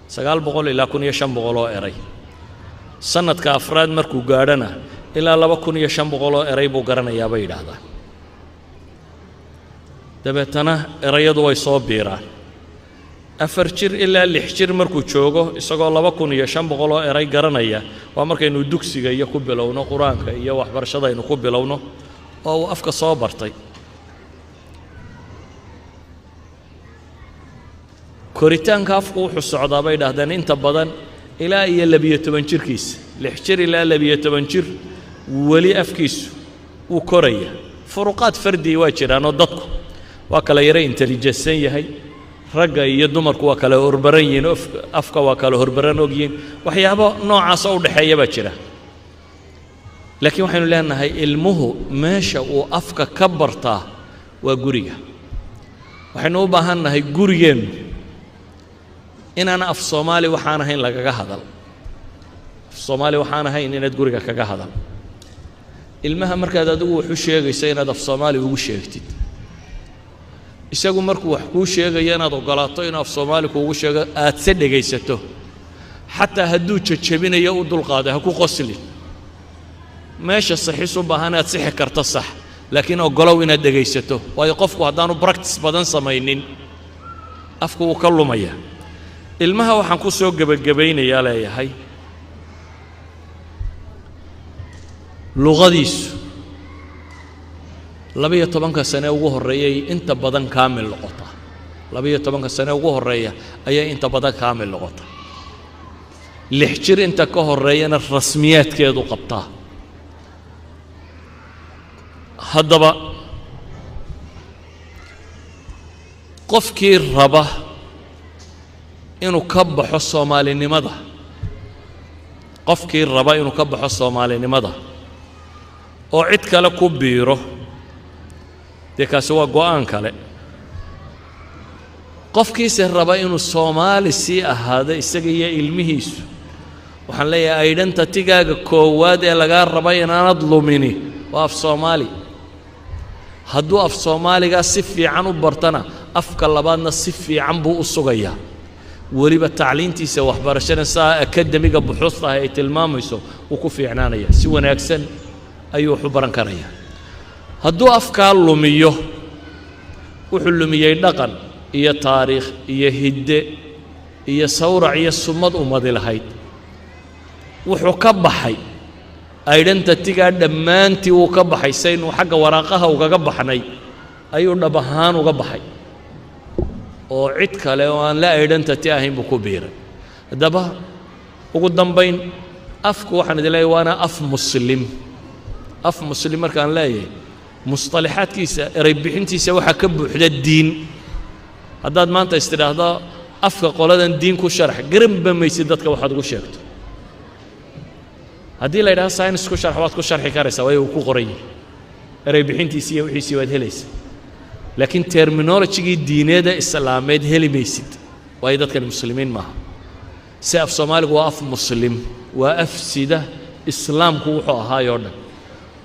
900 ilaa 1500 oo eray sanadka afraad markuu gaadhana ilaa 2500 oo eray buu garanayaa bay yidhaahdaan dabeetana erayadu way soo biiraan 4 jir ilaa 6 jir markuu joogo isagoo 2500 oo eray garanaya waa markaynu dugsiga iyo ku bilowno quraanka iyo waxbarashadaynu ku bilowno oo uu afka soo bartay koritaanka afku wuxuu socdaa bay yidhaahdaan inta badan ilaa iyo 12 jirkiisa 6 jir ilaa 12 jir weli afkiisu wuu koraya furuqaad fardi waa jiraan oo dadku waa kala yara intelligence yahay ragga iyo dumarku waa kala horbaran yihiin afka waa kala horbaran ogyihiin waxyaabo noocaas u dhaxeeya baa jira laakiin waxaynu leenahay ilmuhu meesha uu afka ka bartaa waa guriga waxaynu u baahannahay gurigeennu inaan af Soomaali waxaan ahayn lagaga hadal af Soomaali waxaan ahayn inaad guriga kaga hadal ilmaha markaad adigu wuxuu sheegaysaa inaad af Soomaali ugu sheegtid isagu markuu wax kuu sheegayo inaad ogolaato in af Soomaali kuugu sheego aad se dhegaysato xataa hadduu jajabinayo u dulqaado ha ku qoslin meesha saxiis u baahan aad sixi karto sax laakiin ogolow inaad dhegaysato waayo qofku haddaanu practice badan samaynin afku wuu ka lumaya ilmaha waxaan ku soo gabagabaynayaa leeyahay luqadiisu 12 sano ugu horeeyay inta badan kaamil noqota 12 sano ugu horeeya ayay inta badan kaamil noqota 6 jir inta ka horeeyana rasmiyaadkeedu qabtaa haddaba qofkii raba inuu ka baxo Soomaalinimada qofkii raba inuu ka baxo Soomaalinimada oo cid kale ku biiro kaasi waa go'aan kale qofkiisa raba inuu Soomaali sii ahaado isaga iyo ilmihiisu waxaan leeyahay identity-gaaga koowaad ee lagaa raba inaanad lumini waa af Soomaali hadduu af Soomaaliga si fiican u bartana afka labaadna si fiican buu u sugayaa weliba tacliintiisa waxbarashada saa akademiga buxuusta ay tilmaamayso uu ku fiicnaanaya si wanaagsan ayuu wax u baran karayaa hadduu afkaa lumiyo wuxuu lumiyey dhaqan iyo taariikh iyo hidde iyo sawrac iyo summad ummadi lahayd wuxuu ka baxay identity-ga dhammaantii uu ka baxay saynu xagga waraaqaha ugaga baxnay ayuu dhab ahaan uga baxay oo cid kale oo aan la identity ahayn buu ku biiray haddaba ugu dambayn afku waxaan idin leeyahay waana af muslim markaan leeyahay mustalaxaadkiisa eray bixintiisa waxaa ka buuxda diin haddaad maanta istidhaahdo afka qoladan diin ku sharax garanba maysid dadka waxaad ugu sheegto haddii la yidhahdo science ku sharax waad ku sharxi karaysaa way uu ku qoran yahay eray bixintiisii iyo wixiisii waad helaysaa laakiin terminology-gii diineeda islaameed heli maysid waayo dadkan muslimiin maaha si af Soomaaligu waa af muslim waa af sida islaamku wuxuu ahaayoo dhan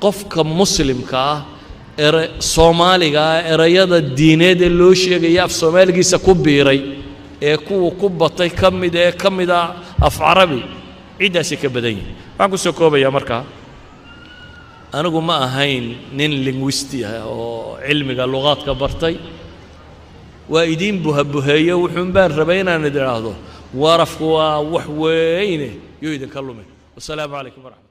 qofka muslimka ah Soomaaliga erayada diineed ee loo sheegay af Soomaaligiisa ku biiray ee kuwa ku batay kamida af Carabi ciidaasi ka badan yahay waxaan ku soo koobayaa markaa anigu ma ahayn nin linguisti ah oo cilmiga luqadka bartay waa idin buhabuheeyo wuxuun baan rabay inaan idhaahdo warafku waa wax weyne iyo idin ka lumay wassalaamu calaykum waraxmatullahi